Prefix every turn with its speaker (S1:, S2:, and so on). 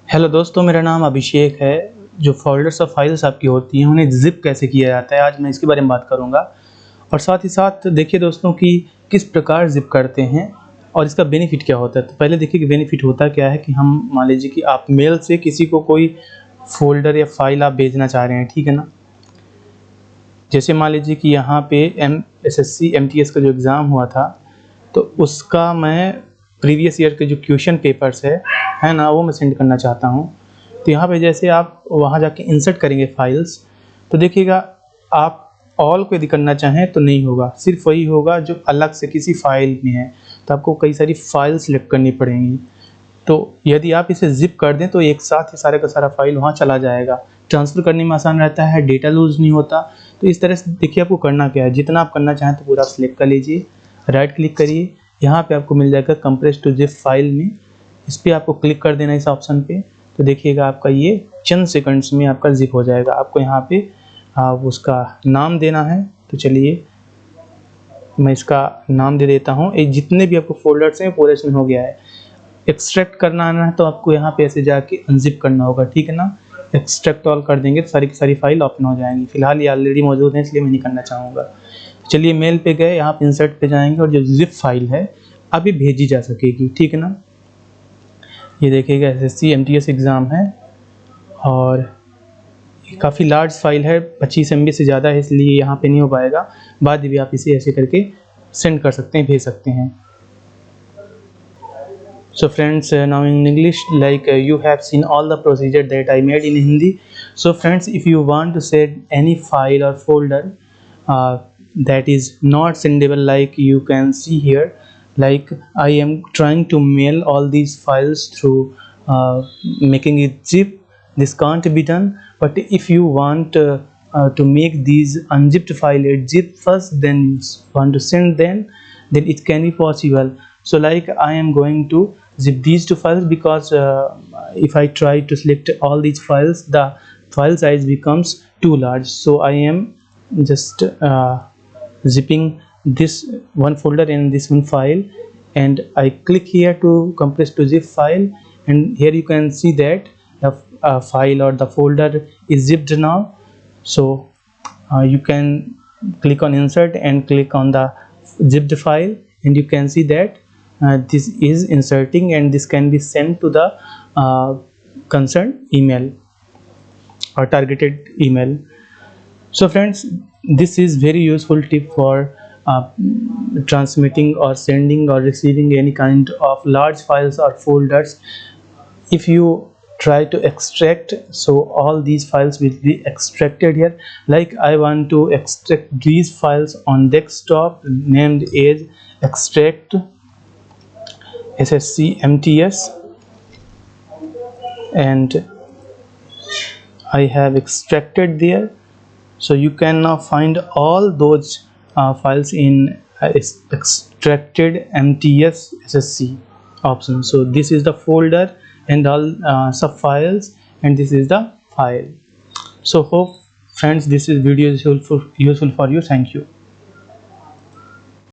S1: Hello दोस्तों, मेरा नाम अभिषेक है। जो फ़ोल्डर्स और फाइल्स आपकी होती हैं उन्हें ज़िप कैसे किया जाता है, आज मैं इसके बारे में बात करूँगा। और साथ ही साथ देखिए दोस्तों कि किस प्रकार ज़िप करते हैं और इसका बेनिफिट क्या होता है। तो पहले देखिए कि बेनिफिट होता क्या है कि हम मान लीजिए कि आप मेल से किसी को कोई फ़ोल्डर या फाइल आप भेजना चाह रहे हैं, ठीक है ना। जैसे मान लीजिए कि यहाँ पे एसएससी एमटीएस का जो एग्ज़ाम हुआ था, तो उसका मैं प्रीवियस ईयर के जो क्वेश्चन पेपर्स है ना, वो मैं सेंड करना चाहता हूँ। तो यहाँ पे जैसे आप वहाँ जाके इंसर्ट करेंगे फाइल्स, तो देखिएगा आप ऑल को यदि करना चाहें तो नहीं होगा, सिर्फ वही होगा जो अलग से किसी फाइल में है। तो आपको कई सारी फाइल सिलेक्ट करनी पड़ेंगी। तो यदि आप इसे ज़िप कर दें तो एक साथ ही सारा का सारा फाइल वहाँ चला जाएगा। ट्रांसफ़र करने में आसान रहता है, डेटा लूज़ नहीं होता। तो इस तरह से देखिए आपको करना क्या है, जितना आप करना चाहें तो पूरा सिलेक्ट कर लीजिए, राइट क्लिक करिए, यहाँ पे आपको मिल जाएगा कंप्रेस टू ज़िप फाइल में, इस पर आपको क्लिक कर देना इस ऑप्शन पे। तो देखिएगा आपका ये चंद सेकंड्स में आपका ज़िप हो जाएगा। आपको यहाँ पे उसका नाम देना है, तो चलिए मैं इसका नाम दे देता हूँ। ये जितने भी आपको फ़ोल्डर्स हैं पूरे इसमें हो गया है। एक्सट्रैक्ट करना आना है तो आपको यहाँ पे ऐसे जाके अनज़िप करना होगा, ठीक है ना। एक्सट्रैक्ट ऑल कर देंगे तो सारी की सारी फाइल ओपन हो जाएंगी। फिलहाल ये ऑलरेडी मौजूद है इसलिए मैं नहीं करना चाहूँगा। तो चलिए मेल पे गए, यहाँ पे इंसर्ट पे जाएंगे और जो ज़िप फाइल है अभी भेजी जा सकेगी, ठीक है ना। ये देखिएगा एसएससी एमटीएस एग्ज़ाम है और ये काफ़ी लार्ज फाइल है, 25 MB से ज़्यादा है, इसलिए यहाँ पे नहीं हो पाएगा। बाद में भी आप इसे ऐसे करके सेंड कर सकते हैं, भेज सकते हैं। So friends, now in English, like you have seen all the procedure that I made in Hindi. So friends, if you want to send any file or folder that is not sendable, like you can see here, like I am trying to mail all these files through making it zip. This can't be done, but if you want to make these unzipped file at zip first, then want to send them, then it can be possible. So like I am going to zip these two files because if I try to select all these files, the file size becomes too large. So I am just zipping this one folder and this one file, and I click here to compress to zip file, and here you can see that the file or the folder is zipped now. So you can click on insert and click on the zipped file, and you can see that this is inserting, and this can be sent to the concerned email or targeted email. So friends, this is very useful tip for transmitting or sending or receiving any kind of large files or folders. If you try to extract, so all these files will be extracted here. Like I want to extract these files on desktop, named as extract SSC MTS, and I have extracted there. So you can now find all those files in extracted MTS SSC option. So this is the folder and all sub files, and this is the file. So hope friends this is video is useful for you. Thank you.